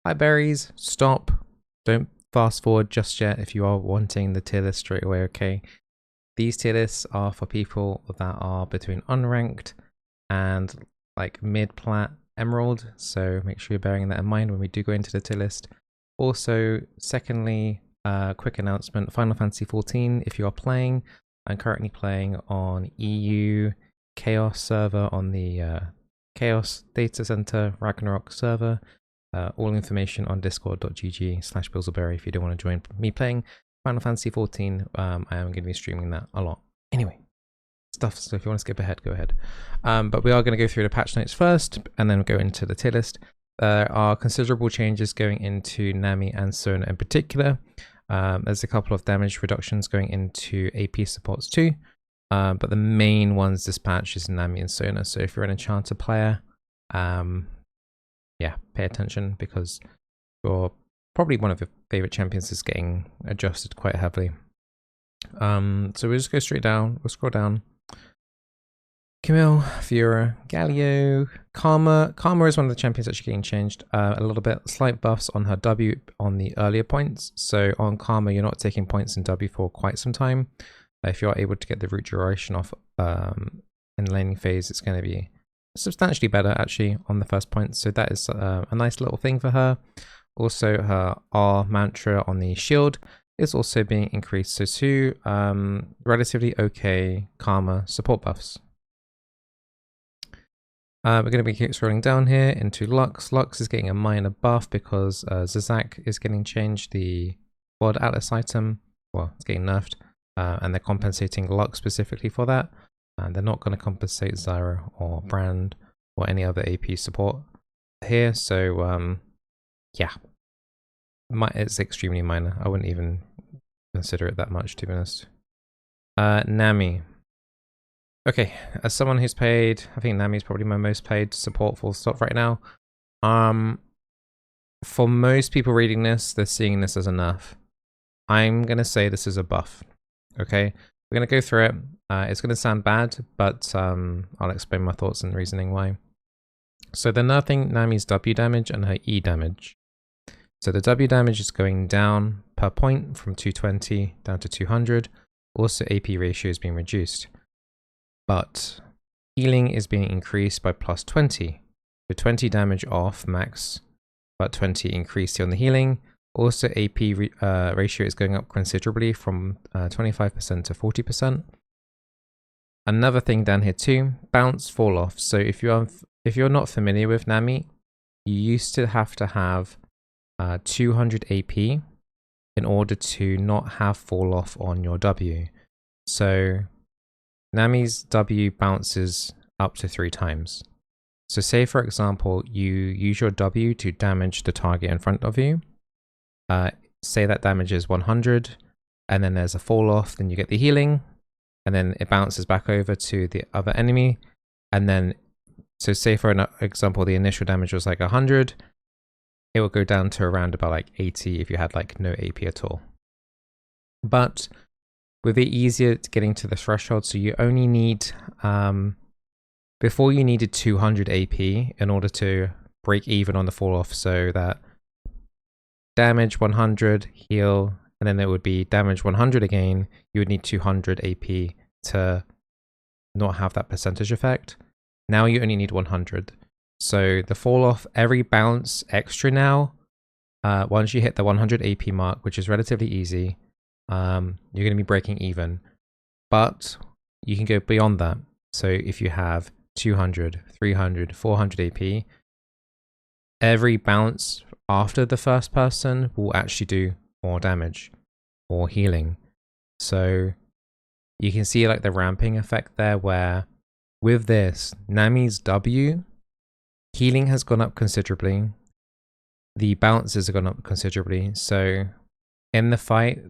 Hi berries, stop. Don't fast forward just yet if you are wanting the tier list straight away, okay? These tier lists are for people that are between unranked and like mid-plat emerald, so make sure you're bearing that in mind when we do go into the tier list. Also, secondly, quick announcement, Final Fantasy 14, if you are playing, I'm currently playing on EU Chaos server on the Chaos Data Center Ragnarok server. All information on discord.gg/Bizzleberry if you don't want to join me playing Final Fantasy 14. I am going to be streaming that a lot. Anyway, so if you want to skip ahead, go ahead. But we are going to go through the patch notes first and then go into the tier list. There are considerable changes going into Nami and Sona in particular. There's a couple of damage reductions going into AP supports too. But the main ones this patch is Nami and Sona. So if you're an Enchanter player, yeah, pay attention because you're probably one of your favorite champions is getting adjusted quite heavily. So we'll just go straight down. We'll scroll down. Camille, Fiora, Galio, Karma. Karma is one of the champions actually getting changed a little bit. Slight buffs on her W on the earlier points. So on Karma, you're not taking points in W for quite some time. If you're able to get the root duration off in the laning phase, it's going to be substantially better actually on the first point, so that is a nice little thing for her. Also her R mantra on the shield is also being increased, so two relatively okay Karma support buffs. We're going to be keep scrolling down here into Lux. Lux is getting a minor buff because Zizak is getting changed, the World Atlas item, well, it's getting nerfed, and they're compensating Lux specifically for that. And they're not going to compensate Zyra or Brand or any other AP support here. So, yeah, it's extremely minor. I wouldn't even consider it that much, to be honest. Nami. Okay, as someone who's paid, I think Nami is probably my most paid support full stop right now. For most people reading this, they're seeing this as a nerf. I'm going to say this is a buff. Okay, we're going to go through it. It's going to sound bad, but I'll explain my thoughts and reasoning why. So they're nerfing Nami's W damage and her E damage. So the W damage is going down per point from 220 down to 200. Also AP ratio is being reduced. But healing is being increased by plus 20. So 20 damage off max, but 20 increased on the healing. Also AP ratio is going up considerably from 25% to 40%. Another thing down here too, bounce fall off. So if you're not familiar with Nami, you used to have 200 AP in order to not have fall off on your W. So Nami's W bounces up to 3 times. So say for example, you use your W to damage the target in front of you. Say that damage is 100 and then there's a fall off, then you get the healing. And then it bounces back over to the other enemy. And then, so say for an example, the initial damage was like 100. It will go down to around about like 80 if you had like no AP at all. But with it easier getting to the threshold, so you only need, before you needed 200 AP in order to break even on the fall off, so that damage 100, heal, and then it would be damage 100 again. You would need 200 AP to not have that percentage effect. Now you only need 100. So the fall off, every bounce extra now, once you hit the 100 AP mark, which is relatively easy, you're going to be breaking even. But you can go beyond that. So if you have 200, 300, 400 AP, every bounce after the first person will actually do more damage or healing. So you can see like the ramping effect there, where with this, Nami's W, healing has gone up considerably. The bounces have gone up considerably. So in the fight,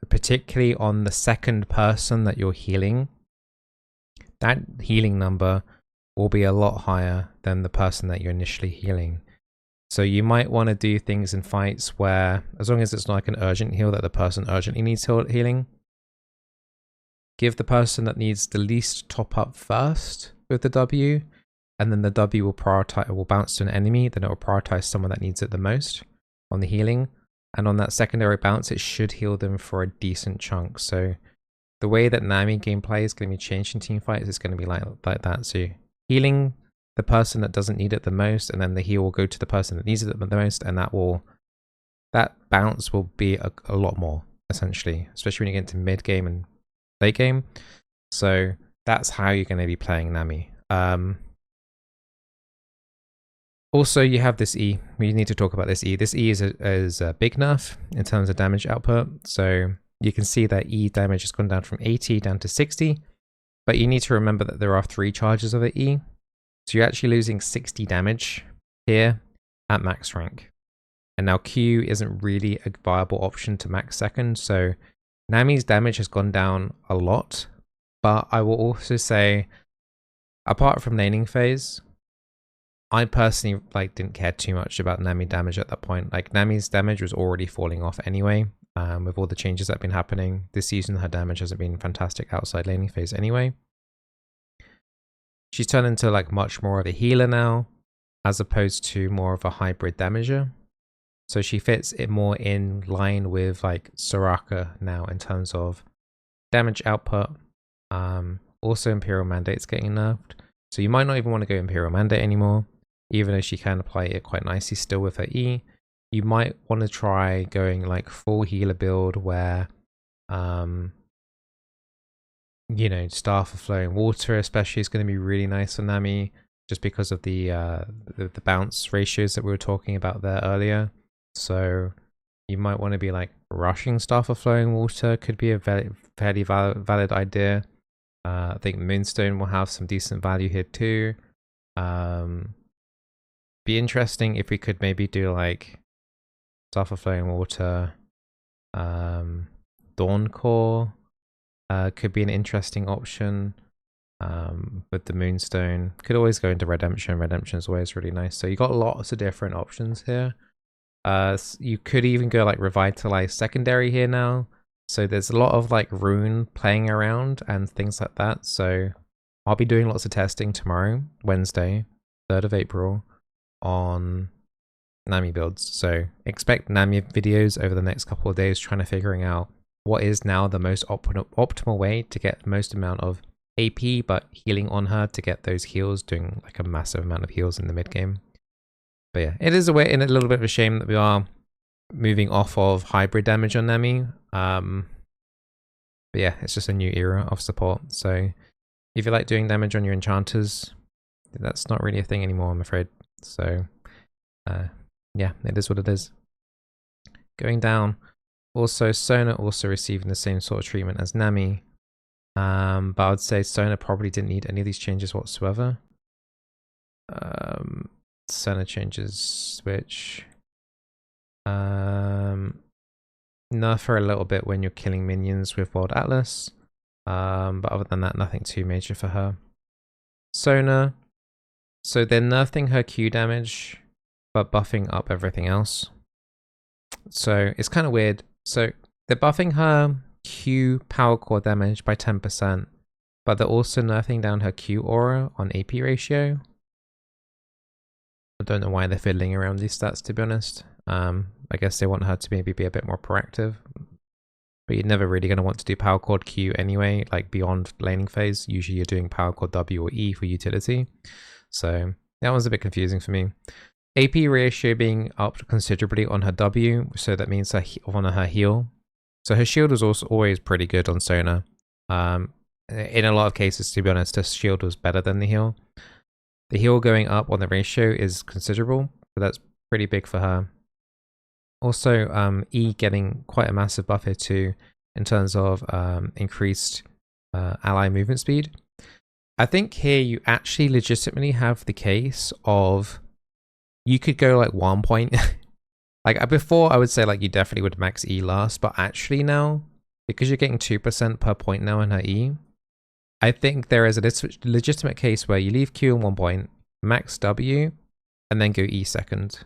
particularly on the second person that you're healing, that healing number will be a lot higher than the person that you're initially healing. So you might want to do things in fights where, as long as it's not like an urgent heal that the person urgently needs healing, give the person that needs the least top up first with the W, and then the W will bounce to an enemy, then it will prioritize someone that needs it the most. on the healing. And on that secondary bounce, it should heal them for a decent chunk. So the way that Nami gameplay is going to be changed in teamfights is going to be like that. So healing the person that doesn't need it the most, and then the heal will go to the person that needs it the most, and that bounce will be a lot more, essentially, especially when you get into mid game and late game. So that's how you're going to be playing Nami. Also, you have this E. We need to talk about this E. This E is a big nerf in terms of damage output. So you can see that E damage has gone down from 80 down to 60. But you need to remember that there are 3 charges of the E. So you're actually losing 60 damage here at max rank. And now Q isn't really a viable option to max second. So Nami's damage has gone down a lot. But I will also say, apart from laning phase, I personally didn't care too much about Nami damage at that point. Like, Nami's damage was already falling off anyway. With all the changes that have been happening this season, her damage hasn't been fantastic outside laning phase anyway. She's turned into much more of a healer now, as opposed to more of a hybrid damager. So she fits it more in line with Soraka now in terms of damage output. Also Imperial Mandate's getting nerfed. So you might not even want to go Imperial Mandate anymore, even though she can apply it quite nicely still with her E. You might want to try going full healer build where, you know, Staff of Flowing Water especially is going to be really nice for Nami, just because of the bounce ratios that we were talking about there earlier. So you might want to be rushing Staff of Flowing Water could be a fairly valid idea. I think Moonstone will have some decent value here too. Be interesting if we could maybe do Staff of Flowing Water, Dawn Core could be an interesting option with the Moonstone. Could always go into Redemption. Redemption is always really nice. So you got lots of different options here. You could even go Revitalize Secondary here now. So there's a lot of Rune playing around and things like that. So I'll be doing lots of testing tomorrow, Wednesday, 3rd of April, on Nami builds. So expect Nami videos over the next couple of days, trying to figuring out what is now the most optimal way to get the most amount of AP, but healing on her to get those heals, doing a massive amount of heals in the mid game. But yeah, it is a little bit of a shame that we are moving off of hybrid damage on Nami. But yeah, it's just a new era of support. So if you like doing damage on your enchanters, that's not really a thing anymore, I'm afraid. So yeah, it is what it is. Going down, also Sona also receiving the same sort of treatment as Nami. But I would say Sona probably didn't need any of these changes whatsoever. Sona changes switch. Nerf her a little bit when you're killing minions with World Atlas. But other than that, nothing too major for her. Sona. So they're nerfing her Q damage, but buffing up everything else. So it's kind of weird. So they're buffing her Q power core damage by 10%, but they're also nerfing down her Q aura on AP ratio. I don't know why they're fiddling around these stats, to be honest. I guess they want her to maybe be a bit more proactive. But you're never really going to want to do power chord Q anyway, beyond laning phase. Usually you're doing power chord W or E for utility. So that one's a bit confusing for me. AP ratio being upped considerably on her W, so that means on her heal. So her shield was also always pretty good on Sona. In a lot of cases, to be honest, her shield was better than the heal. The heal going up on the ratio is considerable, so that's pretty big for her. Also, E getting quite a massive buff here too, in terms of increased ally movement speed. I think here you actually legitimately have the case of you could go 1 point. Before, I would say you definitely would max E last, but actually now, because you're getting 2% per point now in her E, I think there is a legitimate case where you leave Q in 1 point, max W, and then go E second.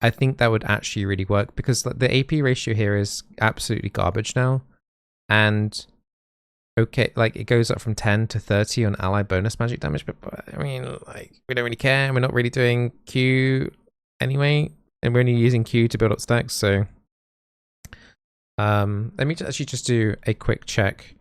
I think that would actually really work, because the AP ratio here is absolutely garbage now. And okay, it goes up from 10 to 30 on ally bonus magic damage, but I mean, we don't really care. We're not really doing Q anyway. and we're only using Q to build up stacks, so let me actually just do a quick check.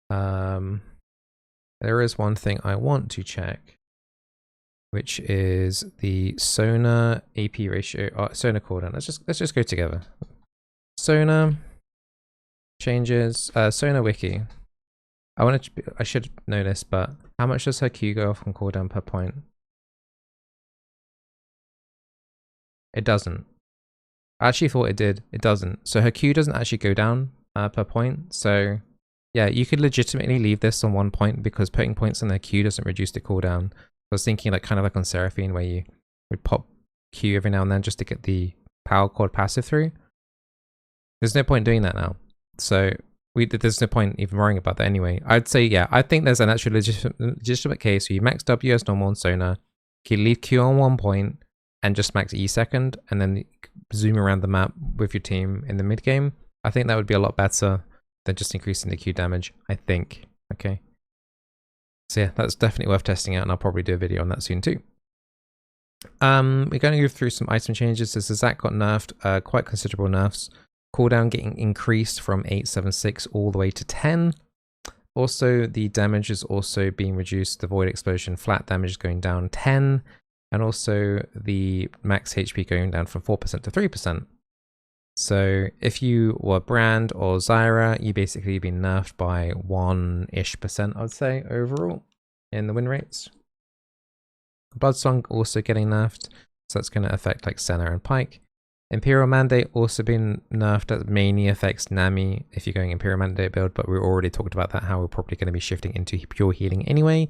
There is one thing I want to check, which is the Sona AP ratio, Sona cooldown. Let's just go together. Sona changes, Sona wiki. I should know this, but how much does her Q go off on cooldown per point? It doesn't. I actually thought it did. It doesn't. So her Q doesn't actually go down per point. So yeah, you could legitimately leave this on 1 point because putting points on their Q doesn't reduce the cooldown. I was thinking like kind of like on Seraphine where you would pop Q every now and then just to get the power chord passive through. There's no point doing that now. So there's no point even worrying about that anyway. I'd say, yeah, I think there's an actual legitimate case where you max W as normal on Sona, you leave Q on 1 point, and just max E second, and then zoom around the map with your team in the mid game. I think that would be a lot better than just increasing the Q damage, I think. Okay. So yeah, that's definitely worth testing out, and I'll probably do a video on that soon too. We're going to go through some item changes. So Zach got nerfed, quite considerable nerfs. Cooldown getting increased from 876 all the way to 10. Also, the damage is also being reduced. The Void Explosion flat damage is going down 10. And also the max HP going down from 4% to 3%. So if you were Brand or Zyra, you basically been nerfed by 1-ish%, I would say, overall in the win rates. Bloodsong also getting nerfed, so that's going to affect like Senna and Pyke. Imperial Mandate also been nerfed. That mainly affects Nami if you're going Imperial Mandate build, but we already talked about that, how we're probably going to be shifting into pure healing anyway.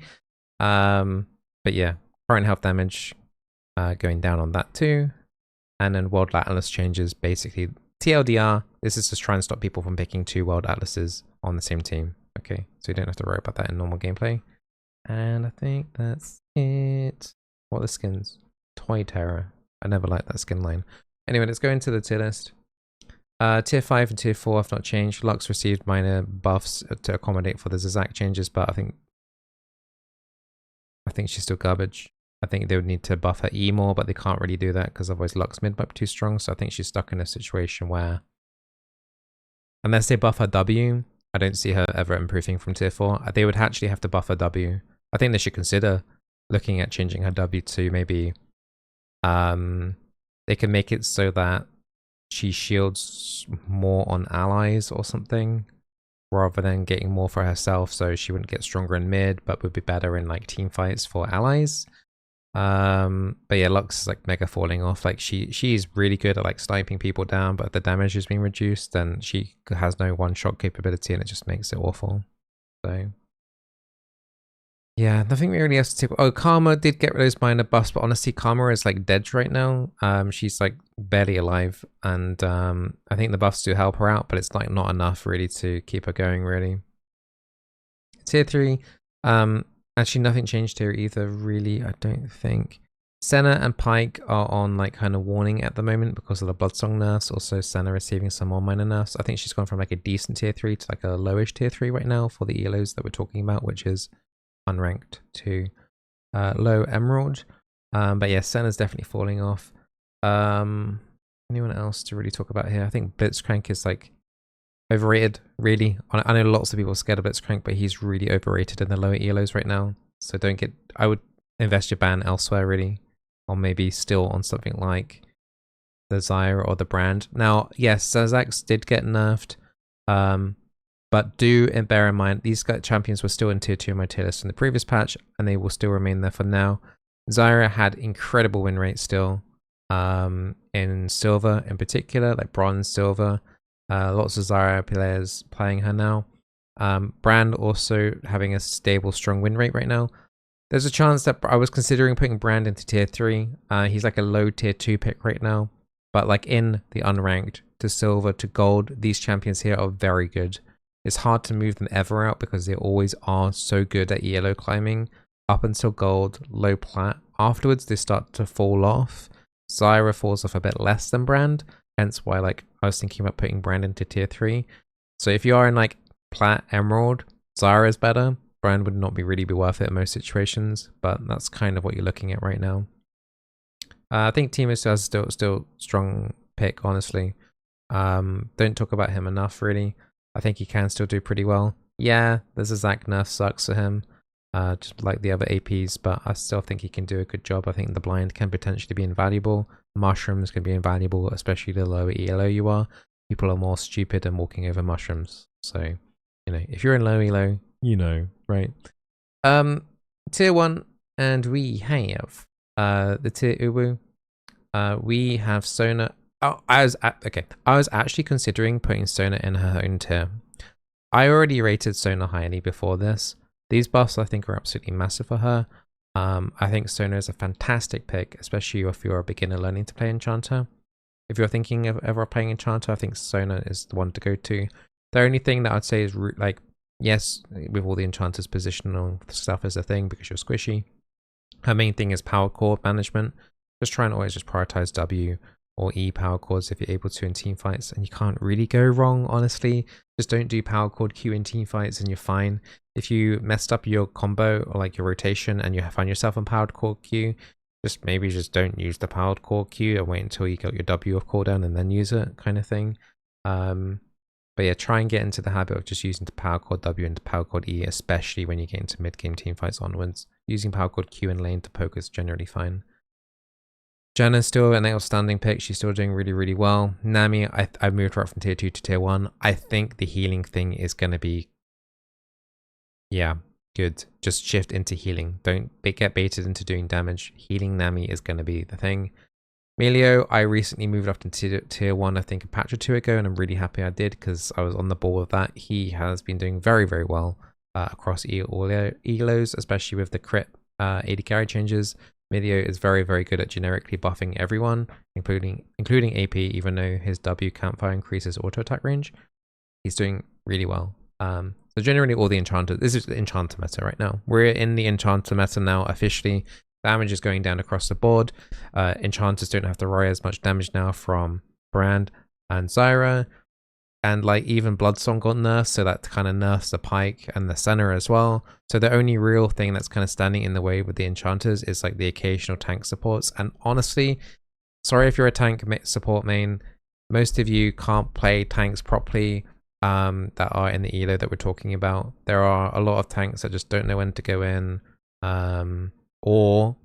But yeah, current health damage going down on that too. And then World Atlas changes, basically TLDR, this is just trying to stop people from picking 2 World Atlases on the same team. Okay, so you don't have to worry about that in normal gameplay. And I think that's it. What are the skins? Toy Terror. I never liked that skin line. Anyway, let's go into the tier list. Tier 5 and Tier 4 have not changed. Lux received minor buffs to accommodate for the Zazak changes, but I think she's still garbage. I think they would need to buff her E more, but they can't really do that because otherwise Lux mid might be too strong. So I think she's stuck in a situation where, unless they buff her W, I don't see her ever improving from Tier 4. They would actually have to buff her W. I think they should consider looking at changing her W to maybe they can make it so that she shields more on allies or something, rather than getting more for herself, so she wouldn't get stronger in mid, but would be better in like team fights for allies. But yeah, Lux is like mega falling off. Like she's really good at like sniping people down, but if the damage is being reduced, then she has no one-shot capability, and it just makes it awful. So yeah, nothing really else to tip. Oh, Karma did get rid of those minor buffs, but honestly, Karma is like dead right now. She's like barely alive, and I think the buffs do help her out, but it's like not enough really to keep her going really. Tier 3, actually nothing changed here either really, I don't think. Senna and Pyke are on like kind of warning at the moment because of the Bloodsong nerfs. Also Senna receiving some more minor nerfs. I think she's gone from like a decent tier 3 to like a lowish tier 3 right now for the elos that we're talking about, which is unranked to low emerald. But yeah, Senna's definitely falling off. Anyone else to really talk about here? I think Blitzcrank is like overrated, really. I know lots of people are scared of Blitzcrank, but he's really overrated in the lower elos right now. So don't get, I would invest your ban elsewhere really, or maybe still on something like the Zyra or the Brand. Now, yes, Zazax did get nerfed, but do bear in mind, these champions were still in tier 2 in my tier list in the previous patch, and they will still remain there for now. Zyra had incredible win rates still, in silver in particular, like bronze, silver. Lots of Zyra players playing her now. Brand also having a stable, strong win rate right now. There's a chance that I was considering putting Brand into tier 3. He's like a low tier 2 pick right now. But like in the unranked to silver to gold, these champions here are very good. It's hard to move them ever out because they always are so good at yellow climbing up until gold, low plat. Afterwards, they start to fall off. Zyra falls off a bit less than Brand, hence why like I was thinking about putting Brand into tier 3. So if you are in like plat, emerald, Zyra is better. Brand would not really be worth it in most situations, but that's kind of what you're looking at right now. I think Timo still has still strong pick, honestly. Don't talk about him enough, really. I think he can still do pretty well. Yeah, there's a Zac nerf sucks for him, just like the other APs, but I still think he can do a good job. I think the blind can potentially be invaluable. Mushrooms can be invaluable, especially the lower ELO you are. People are more stupid and walking over mushrooms. So, you know, if you're in low ELO, you know, right? Tier 1, and we have the tier Uwu. We have Sona. Oh, I was actually considering putting Sona in her own tier. I already rated Sona highly before this. These buffs I think are absolutely massive for her. I think Sona is a fantastic pick, especially if you're a beginner learning to play Enchanter. If you're thinking of ever playing Enchanter, I think Sona is the one to go to. The only thing that I'd say is, like, yes, with all the Enchanters, positional stuff is a thing because you're squishy. Her main thing is power chord management. Just try and always just prioritize W or E power chords if you're able to in team fights, and you can't really go wrong, honestly. Just don't do power chord Q in team fights and you're fine. If you messed up your combo or like your rotation and you find yourself on powered chord Q, maybe just don't use the powered chord Q and wait until you get your W off cooldown and then use it, kind of thing. But yeah, try and get into the habit of just using the power chord W and the power chord E, especially when you get into mid-game team fights onwards. Using power chord Q in lane to poke is generally fine. Jenna's still an outstanding pick. She's still doing really, really well. Nami, I moved her up from tier 2 to tier 1. I think the healing thing is going to be, yeah, good. Just shift into healing. Don't get baited into doing damage. Healing Nami is going to be the thing. Melio, I recently moved up to tier 1, I think a patch or two ago, and I'm really happy I did because I was on the ball with that. He has been doing very, very well across all elos, especially with the crit AD carry changes. Melio is very, very good at generically buffing everyone, including AP, even though his W campfire increases auto attack range. He's doing really well. So generally all the enchanters, this is the enchanter meta right now. We're in the enchanter meta now officially. Damage is going down across the board. Enchanters don't have to worry as much damage now from Brand and Zyra. And like even Bloodsong got nerfed, so that kind of nerfs the Pike and the Senna as well. So the only real thing that's kind of standing in the way with the enchanters is like the occasional tank supports. And honestly, sorry if you're a tank support main, most of you can't play tanks properly that are in the elo that we're talking about. There are a lot of tanks that just don't know when to go in, or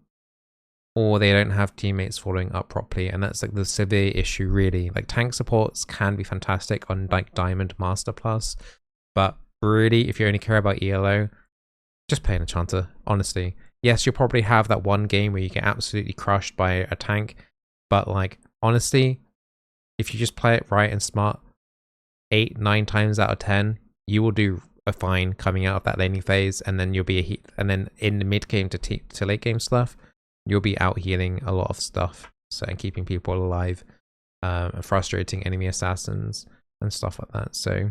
they don't have teammates following up properly, and that's like the severe issue really. Like tank supports can be fantastic on like Diamond Master Plus, but really if you only care about ELO, just play an Enchanter, honestly. Yes, you'll probably have that one game where you get absolutely crushed by a tank, but like honestly, if you just play it right and smart, 8-9 times out of 10, you will do a fine coming out of that laning phase, and then you'll be a heat, and then in the mid game to late game stuff, you'll be out healing a lot of stuff, so and keeping people alive, and frustrating enemy assassins and stuff like that. So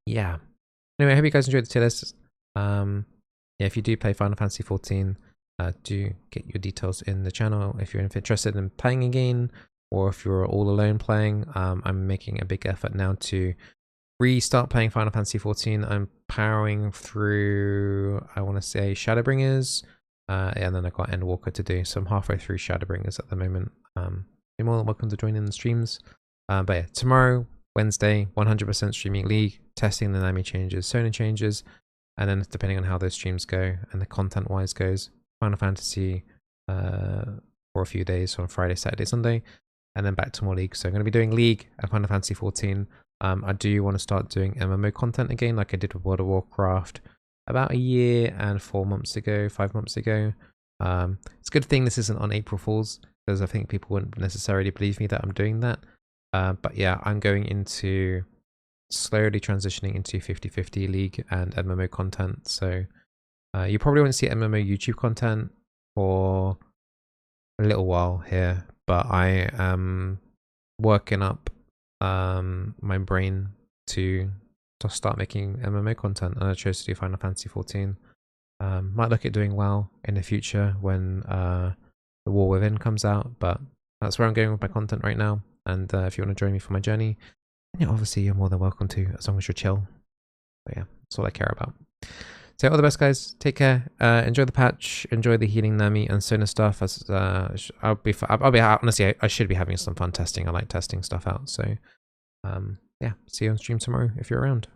yeah. Anyway, I hope you guys enjoyed the tier list. Yeah, if you do play Final Fantasy 14, do get your details in the channel if you're interested in playing again, or if you're all alone playing. I'm making a big effort now to restart playing Final Fantasy 14. I'm powering through, I want to say, Shadowbringers. And then I've got Endwalker to do, so I'm halfway through Shadowbringers at the moment. You're more than welcome to join in the streams. But yeah, tomorrow, Wednesday, 100% streaming League, testing the Nami changes, Sona changes, and then depending on how those streams go and the content-wise goes, Final Fantasy for a few days on Friday, Saturday, Sunday, and then back to more League. So I'm going to be doing League and Final Fantasy 14. I do want to start doing MMO content again, like I did with World of Warcraft about a year and 4 months ago, 5 months ago. It's a good thing this isn't on April Fools, because I think people wouldn't necessarily believe me that I'm doing that. But yeah, I'm going into slowly transitioning into 50-50 League and MMO content. So you probably won't see MMO YouTube content for a little while here, but I am working up my brain to start making MMO content, and I chose to do Final Fantasy 14. Might look at doing well in the future when The War Within comes out, but that's where I'm going with my content right now. And if you want to join me for my journey, then yeah, obviously you're more than welcome to, as long as you're chill. But yeah, that's all I care about. So all the best, guys. Take care. Enjoy the patch. Enjoy the healing Nami and Sona stuff. As I'll be honestly, I should be having some fun testing. I like testing stuff out. So yeah, see you on stream tomorrow if you're around.